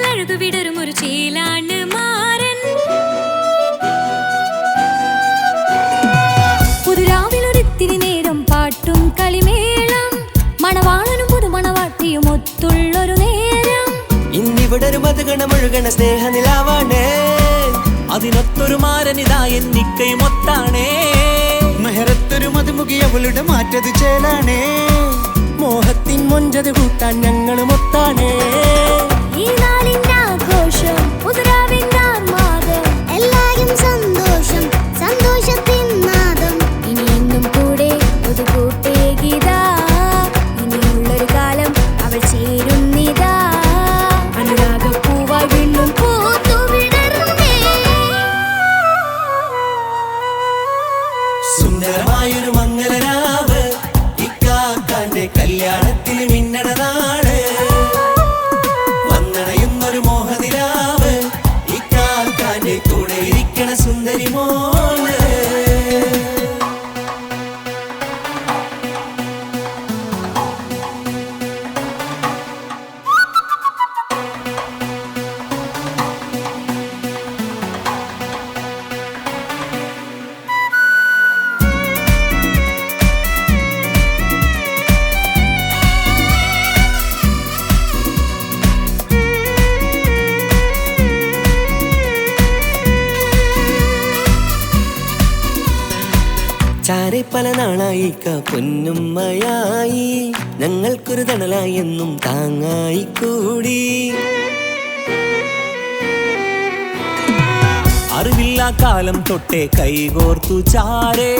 [SPEAKER 1] ചെഞ്ചുണ്ടിൽ അഴകു വിടരും ഒരു ചേലാണ് മാരൻ. പുതുരാവിലൊരിത്തിരി നേരം പാട്ടും കളിമേളം, മണവാളനും പുതുമണവാട്ടിയും ഒത്തുള്ളൊരു നേരം.
[SPEAKER 2] ഇന്നിവിടെ ഒരു മധുഗണമൊഴുകണ സ്നേഹനിലാവാണേ, അതിനൊത്തൊരു മാരനിതാ എന്നിക്കയും ഒത്താണേ.
[SPEAKER 4] മെഹറത്തൊരു മധുമുഖി അവളുടെ മാറ്റത് ചേലാണേ, മോഹത്തിൻ മൊഞ്ചത് കൂട്ടാൻ ഞങ്ങളും ഒത്താണേ.
[SPEAKER 1] ഈ നാളിന്റെ ആഘോഷം പുതുരാവിന്റെ ആർമാദം,
[SPEAKER 3] എല്ലാരും സന്തോഷം സന്തോഷത്തിൻ നാദം.
[SPEAKER 1] ഇനി എന്നും കൂടെ പുതുകൂട്ടേ ഗീതാ, ഇനിയുള്ളൊരു കാലം അവൾ ചേരുന്നിതാ. അനുരാഗപ്പൂവായി വീണ്ടും പൂത്തുവിടർന്നേ.
[SPEAKER 2] സുന്ദരമായൊരു മംഗലരാവ്, ഇക്കാക്കാന്റെ കല്യാണത്തിന് മിന്നണ നാട്. വന്നണയുന്നൊരു മോഹനിലാവ്, ഇക്കാക്കാന്റെ കൂടെ ഇരിക്കണ സുന്ദരി മോള്. ചാരെ പല നാളായി പൊന്നുമ്മയായി, ഞങ്ങൾക്കൊരു തണലായി എന്നും താങ്ങായി കൂടി. അറിവില്ലാ കാലം തൊട്ടേ കൈകോർത്തു ചാരേ,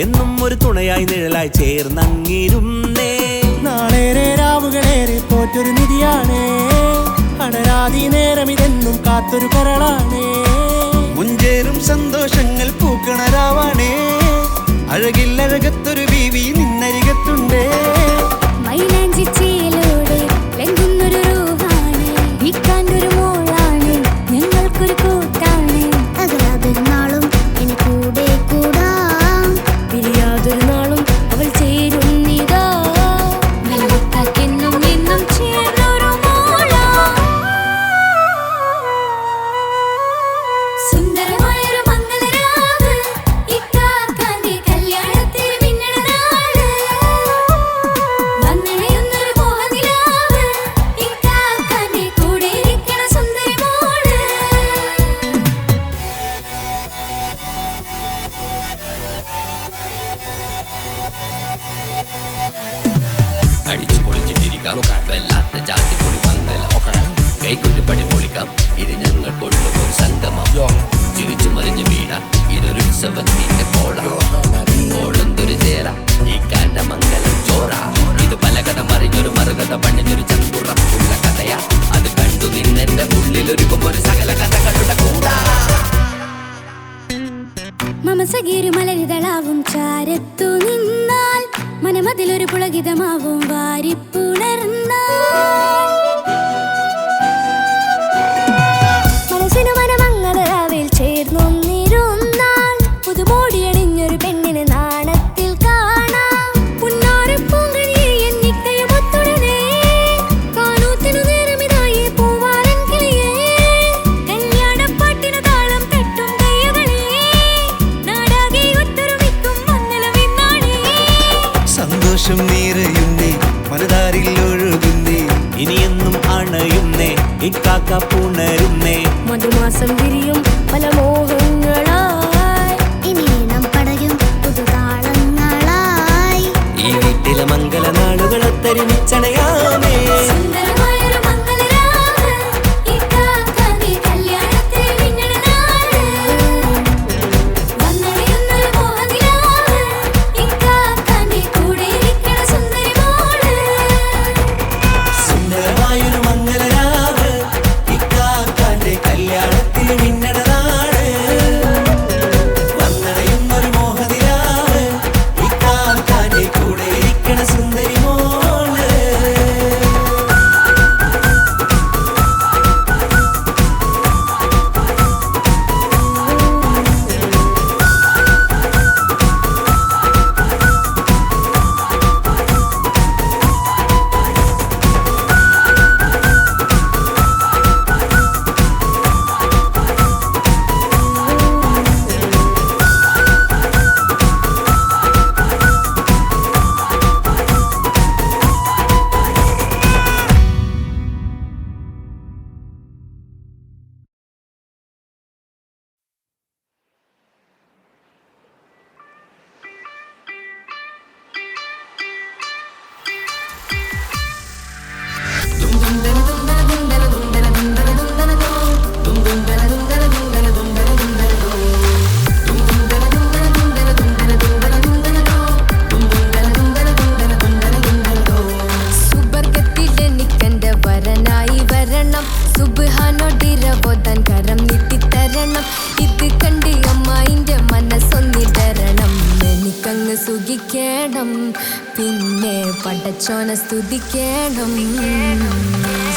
[SPEAKER 2] എന്നും ഒരു തുണയായി നിഴലായി ചേർന്നങ്ങിരുന്നേ.
[SPEAKER 4] നാളേറെ രാവുകളേറെ പോറ്റൊരു നിധിയാണേ, അടരാതി നേരം ഇതെന്നും കാത്തൊരു കരളാണേ. മുഞ്ചേറും സന്തോഷങ്ങൾ പൂക്കണരാവാണേ, അഴകില്ലഴകത്തൊരു ബീവി നിന്നരികത്തുണ്ടേ.
[SPEAKER 1] മൈലാഞ്ചിച്ചേലോടെ ലംഘുന്നൊരു രൂപാണ്, ഇക്കാണ്ടൊരു മോളാണ്, ഞങ്ങൾക്കൊരു കൂട്ടാണ്.
[SPEAKER 3] അകലാതൊരു നാളും ഇനി കൂടെ കൂടാം,
[SPEAKER 1] പിരിയാതൊരു നാളും അവൾ ചേരുന്നിതാ. നെല്ലിക്കാക്കെന്നും എന്നും ചേർന്നൊരു മോളാ. സുന്ദരമായൊരു മംഗലരാവ്, ഇക്കാക്കാന്റെ കല്യാണത്തിന് മിന്നണ നാട്. വന്നണയുന്നൊരു മോഹനിലാവ്, ഇക്കാക്കാന്റെ കൂടെ ഇരിക്കണ സുന്ദരി മോള്.
[SPEAKER 5] അടിച്ചു പൊളിച്ചിട്ടിരിക്കാം, വല്ലാത്ത ജാതി പൊളി മംഗലം. കൈകൊണ്ട് പടി പൊളിക്കാം, ഇത് ഞങ്ങൾ കൊള്ളും ഒരു സംഗമം. ചിരിച്ചു മറിഞ്ഞു വീണ ഇതൊരു ഉത്സവത്തിന്റെ കോളം. കോളന്തൊരു ചേര ഈ കാണ്ട മംഗലം ചോറ. ഇത് പല കഥ മറിഞ്ഞൊരു മറുകഥ പണിഞ്ഞൊരു ചങ്കുറപ്പുള്ള കഥയാ. അത് കണ്ടു നിന്നെന്റെ ഉള്ളിലൊരുക്കും ഒരു സകല കഥകളുടെ കൂടാ.
[SPEAKER 1] മമസഗീരു മലരിതളാവും ചാരത്തു നിന്നാൽ, മനമതിലൊരു പുളകിതമാവും വാരിപ്പുണർന്നാൽ. മനസ്സിനു മനമംഗലരാവിൽ ചേർന്നൊന്നിരുന്നാൽ, പുതുമോടിയണിഞ്ഞൊരു പെണ്ണിന് നാണത്തിൽ കാണാം. പുന്നാരപ്പൂങ്കനിയെ എന്നിക്കയും ഒത്തുടനെ, കാനൂത്തിനു നേരമിതായി പൂവാലൻ കിളിയേ. കല്യാണപ്പാട്ടിനു താളം തട്ടും കയ്യുകളേ, നാടാകെ ഒത്തൊരുമിക്കും മംഗലമെന്നാണേ.
[SPEAKER 4] സന്തോഷം നിറയുന്നേ, മനതാരിൽ ഒഴുകുന്നേ,
[SPEAKER 2] ഇനിയെന്നും അണയുന്നേ, ഇക്കാക്ക പുണരുന്നേ.
[SPEAKER 1] മധുമാസം വിരിയും പല മോഹങ്ങളായി,
[SPEAKER 3] ഇനി നാം പടരും പുതുതാളങ്ങളായി.
[SPEAKER 2] ഈ വീട്ടിലെ മംഗല നാളുകളൊത്തരിമിച്ചണയാമേ.
[SPEAKER 1] സുന്ദരമായൊരു മംഗലരാവ്, ഇക്കാക്കാന്റെ കല്യാണത്തിന് മിന്നണ നാട്. വന്നണയുന്നൊരു മോഹനിലാവ്, ഇക്കാക്കാന്റെ കൂടെ ഇരിക്കണ സുന്ദരി മോള്.
[SPEAKER 2] സുന്ദരമായൊരു മംഗലരാവ്, ഇക്കാക്കാന്റെ കല്യാണത്തിന് മിന്നണ നാട്. വന്നണയുന്നൊരു മോഹനിലാവ്, ഇക്കാക്കാന്റെ കൂടെ ഇരിക്കണ സുന്ദരി മോള്.
[SPEAKER 1] സ്തുതിക്കണം, പിന്നെ പടച്ചോനെ സ്തുതിക്കണം.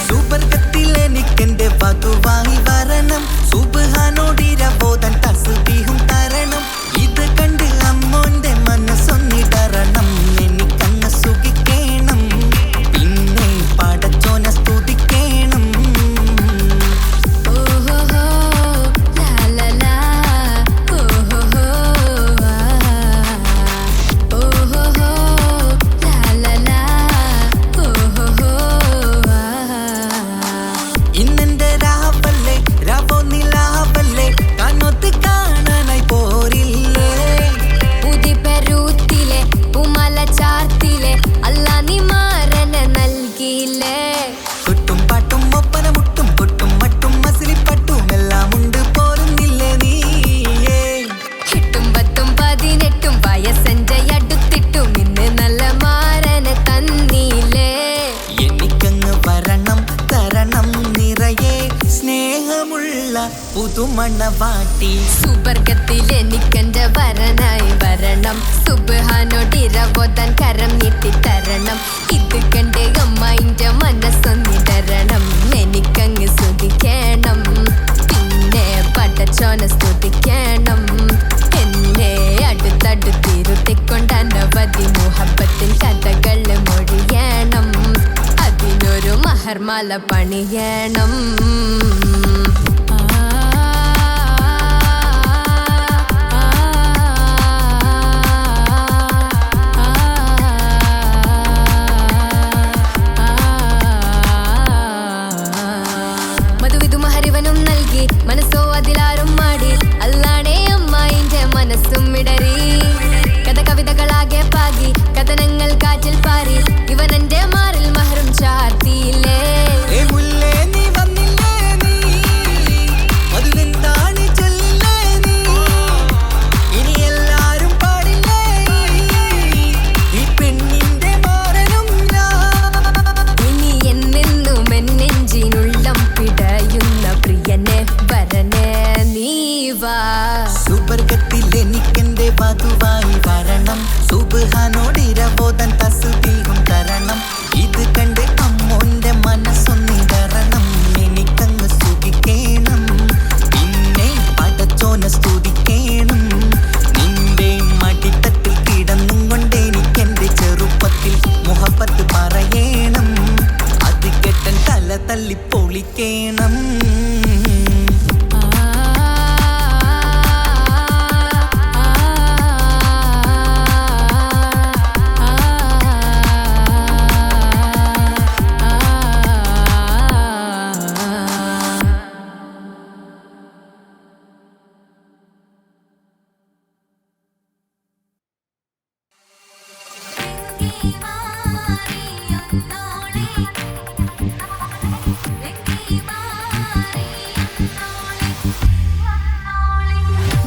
[SPEAKER 2] സുബർഗത്തിൽ എനിക്കെന്റെ വധുവായി വരണം, സുബ്ഹാനോടിരബോധൻ തസ്ബീഹും തരണം. ഇത് കണ്ട് അമ്മോന്റെ മനസ്സൊന്നിടറണം, എനിക്കങ്ങ് സുഖിക്കണം, പിന്നെ പടച്ചോനെ സ്തുതിക്കണം.
[SPEAKER 1] ഓഹോഹോ ലാലലാ, ഓഹോഹോ ഓഹോഹോ ലാലലാ, ഓഹോഹോ.
[SPEAKER 2] ഇന്നെന്റെ രാവല്ലേ രാവോ നിലാവല്ലേ, കണ്ണൊത്ത് കാണാനായി പോരില്ലേ.
[SPEAKER 1] ഉദിപെരൂത്തിലെ ഉമല ചാർത്തിലെ അല്ലാ നീ മാരനെ നൽകിയില്ലേ.
[SPEAKER 2] കൊട്ടും പാട്ടും ഒപ്പന മുട്ടും കൊട്ടും മട്ടും മസിലിപ്പട്ടും എല്ലാം ഉണ്ട് പോരുന്നില്ലേ നീയേ.
[SPEAKER 1] 8ഉം 10ഉം 18ഉം വയസ്സെന്റെ അടുത്തിട്ടും ഇന്ന് നല്ല മാരനെ തന്നീലേ.
[SPEAKER 2] എനിക്കങ്ങ് വരണം തരണം നിറയെ സ്നേഹമുള്ള പുതുമണവാട്ടി.
[SPEAKER 1] സുബർഗത്തിൽ എനിക്കെന്റെ വരനായി വരണം, സുബ്ഹാനോടിരബോധൻ കരം നീട്ടിത്തരണം. ഇത് കണ്ട് അമ്മയിന്റെ മനസ്സൊന്നിടരണം, എനിക്കങ്ങ് സ്തുതിക്കണം, പിന്നെ പടച്ചോനെ സ്തുതിക്കണം. എന്നെ അടുത്തടുത്തിരുത്തിക്കൊണ്ട് അനവധി മുഹബത്തിൻ കഥകൾ മൊഴിയണം, അതിനൊരു മഹർമാല പണിയണം. മധുവിധു മഹരിവനും നൽകി, മനസ്സോ അതിലാരും മാടി, അല്ലാണേ അമ്മായിന്റെ മനസ്സും ഇടറി. കഥ കവിതകളാകെ പാകി, കഥനങ്ങൾ കാറ്റിൽ പാറി, ഇവനെന്റെ മാറിൽ മഹറും ചാർത്തിയില്ലേ.
[SPEAKER 2] ഏ മുല്ലേ നീ വന്നില്ലേ നീ, മധുവെന്താണ് ചൊല്ലില്ലേ നീ, ഇനി എല്ലാരും പാടില്ലേ ഈ പെണ്ണിന്റെ മാറനും ഞാൻ.
[SPEAKER 1] ഇനി എന്നെന്നും എന്നെഞ്ചിനുള്ളം പിടയുന്ന പ്രിയനെ വരനെ നീ വാ.
[SPEAKER 2] സുബർഗത്തിൽ എനിക്കെന്റെ വധുവായി വരണം, സുബ്ഹാനോടിരബോധൻ തസ്ബീഹും തരണം. ഇത് കണ്ട് അമ്മോന്റെ മനസ്സൊന്നിടറണം, എനിക്കങ്ങ് സുഖിക്കണം, പിന്നെ പടച്ചോനെ സ്തുതിക്കണം. നിന്റെ മടിത്തട്ടിൽ കിടന്നും കൊണ്ട് എനിക്കെന്റെ ചെറുപ്പത്തിൽ മുഹബത്ത് പറയണം, അത് കെട്ടൻ തല തല്ലി പൊളിക്കണം.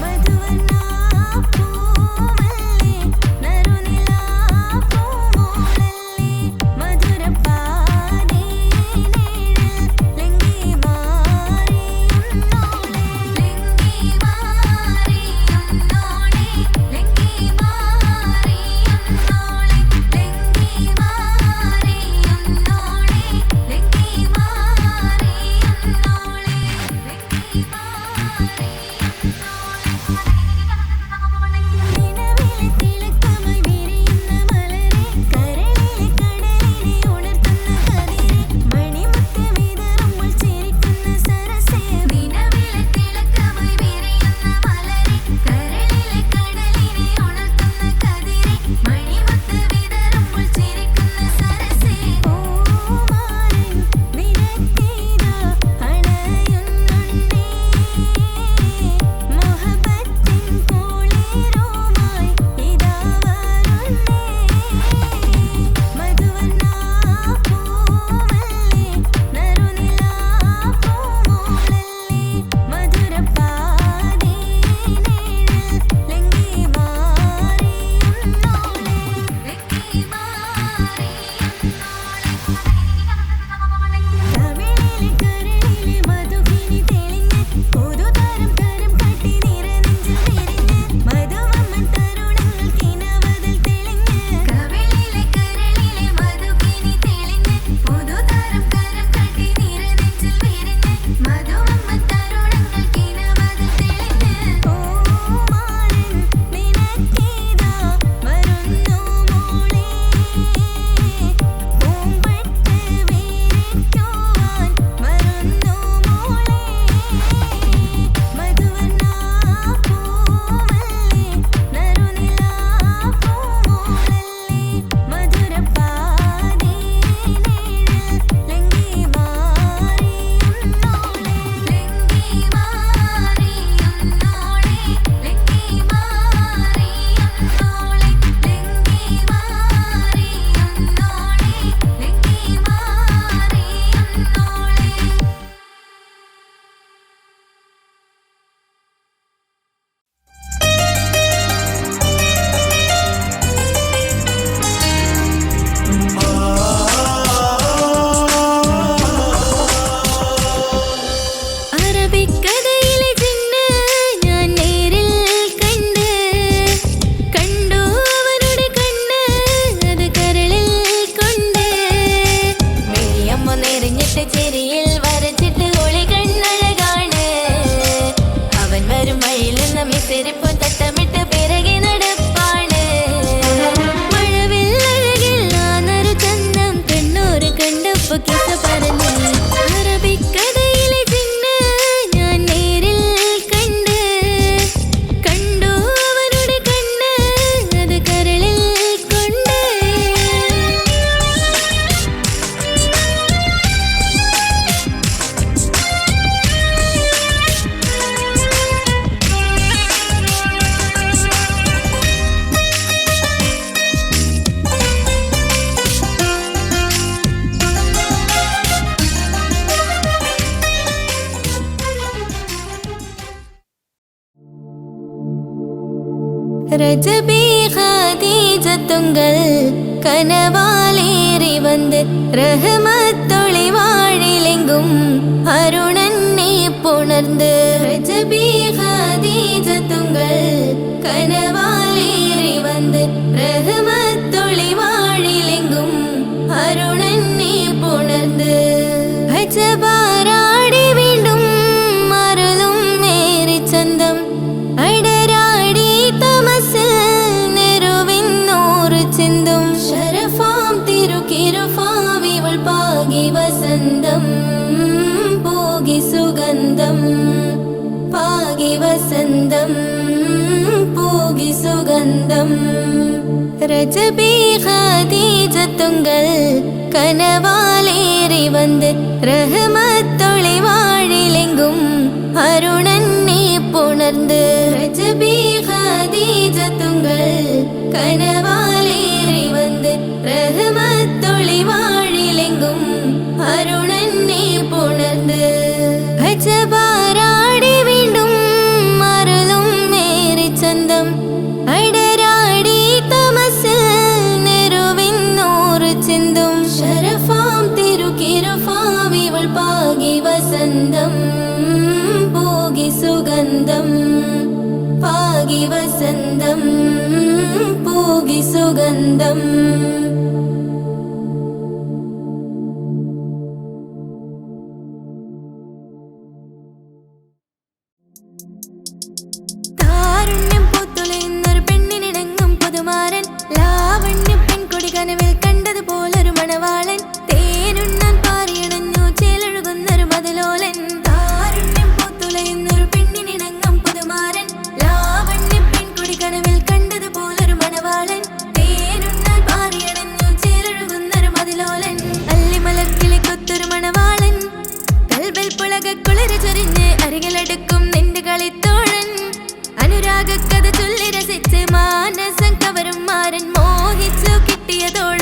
[SPEAKER 3] മധുവനാ പൂവല്ലേ നറുനിലാ പൂമോളല്ലേ മധുരപ്പാതേ നേഴൽ ലങ്കി മാറിയുന്നോളേ ലങ്കി മാറിയുന്നോളേ ലങ്കി മാറിയുന്നോളേ ലങ്കി മാറിയുന്നോളേ ലങ്കി നിലവിലെ തിളക്കമായി വിരിയുന്ന മലരെ കരളിലെ കടലിനെ ഉണർത്തുന്ന കതിരെ മണിമുത്ത് വിതറുമ്പോൾ ചിരിക്കുന്ന സരസേ നിലവിലെ തിളക്കമായി വിരിയുന്ന മലരെ കരളിലെ കടലിനെ ഉണർത്തുന്ന കതിരെ മണിമുത്ത് വിതറുമ്പോൾ ചിരിക്കുന്ന സരസേ ഓമാരൻ വിരക്തിത അണയുന്നുണ്ടേ
[SPEAKER 1] അറബിക്കഥയിലെ ജിന്ന് ഞാൻ നേരിൽ കണ്ട് കണ്ടു അവനുടെ കണ്ണ് അത് കരളിൽ കൊണ്ട് മെയ്യമ്മ നേരിഞ്ഞിട്ട് ചെരിയിൽ വരച്ചിട്ട് ഒളി കണ്ണഴകാണ് അവൻ വരും വഴിയിൽ നിന്ന് മിസിരിപ്പോ തട്ടമിട്ട് പിറകെ നടപ്പാണ് മഴവില്ലഴകിൽ നാനൊരു ചന്തം കണ്ണൂര് കണ്ടപ്പോ കിസ പറഞ്ഞു അറബിക്കഥയിലെ ജിന്ന് ഞാൻ നേരിൽ കണ്ട് കണ്ടു അവനുടെ കണ്ണ് അത് കരളിൽ കൊണ്ട് ரஜபி ஹதீஜத்துங்கள் கனவாலேறி வந்து ரஹமத்தொளி வாழிலெங்கும் அருணன்னே புணர்ந்து ரஜபி ஹதீஜத்துங்கள் கனவாலேறி வந்து ரஹமத்தொளி வாழிலெங்கும் அருணன்னே புணர்ந்து அஜபாராடி வீண்டும் மருளும் மேரி சந்தம் അടരാടി തമസിൽ നെരുവിന്നൂറ് ചിന്തും ശരഫാം തിരുക്കിരുഫാം ഇവൾ പാകി വസന്തം പോകി സുഗന്ധം പാകി വസന്തം പോകി സുഗന്ധം രജബി ഖദീജത്തുങ്കൾ കനവാലേറി വന്ന് റഹ്മത്തൊളി വാഴിലെങ്കും അരുണന്നെ പുണർந்து രജബി ഖദീജത്തുങ്കൾ കനവാലേറി വന്ന് റഹ്മത്തൊളി വാഴിലെങ്കും അരുണന്നെ പുണർந்து അജബാരാടി വീണ്ടും മരുളും മേരി ചന്തം അടരാടി തമസിൽ നെരുവിന്നൂറ് ചിന്തും ശരഫാം തിരുക്കിരുഫാം ഇവൾ പാകി വസന്തം പോകി സുഗന്ധം പാകി വസന്തം പോകി സുഗന്ധം താരുണ്യം പൂത്തുലയുന്നൊരു പെണ്ണിനിണങ്ങും പുതുമാരൻ ലാവണ്യ പെൺകൊടി കനവിൽ കണ്ടതുപോലൊരു മണവാളൻ തേനുണ്ണാൻ പാറിയണഞ്ഞു ചേലൊഴുകുന്നൊരു മതിലോലൻ താരുണ്യം പൂത്തുലയുന്നൊരു പെണ്ണിനിണങ്ങും പുതുമാരൻ ലാവണ്യ പെൺകൊടി കനവിൽ കണ്ടതുപോലൊരു മണവാളൻ തേനുണ്ണാൻ പാറിയണഞ്ഞു ചേലൊഴുകുന്നൊരു മതിലോലൻ അല്ലിമലർക്കിളി കൊത്തൊരു മണവാളൻ കൽബിൽ പുളകുളിര് ചൊരിഞ്ഞ് അരികിലടുക്കും നിന്റെ കളിത്തോഴൻ അനുരാഗ കഥ ചൊല്ലി രസിച്ച് മാനസം കവരും മാരൻ മോഹിച്ചു കിട്ടിയതോഴ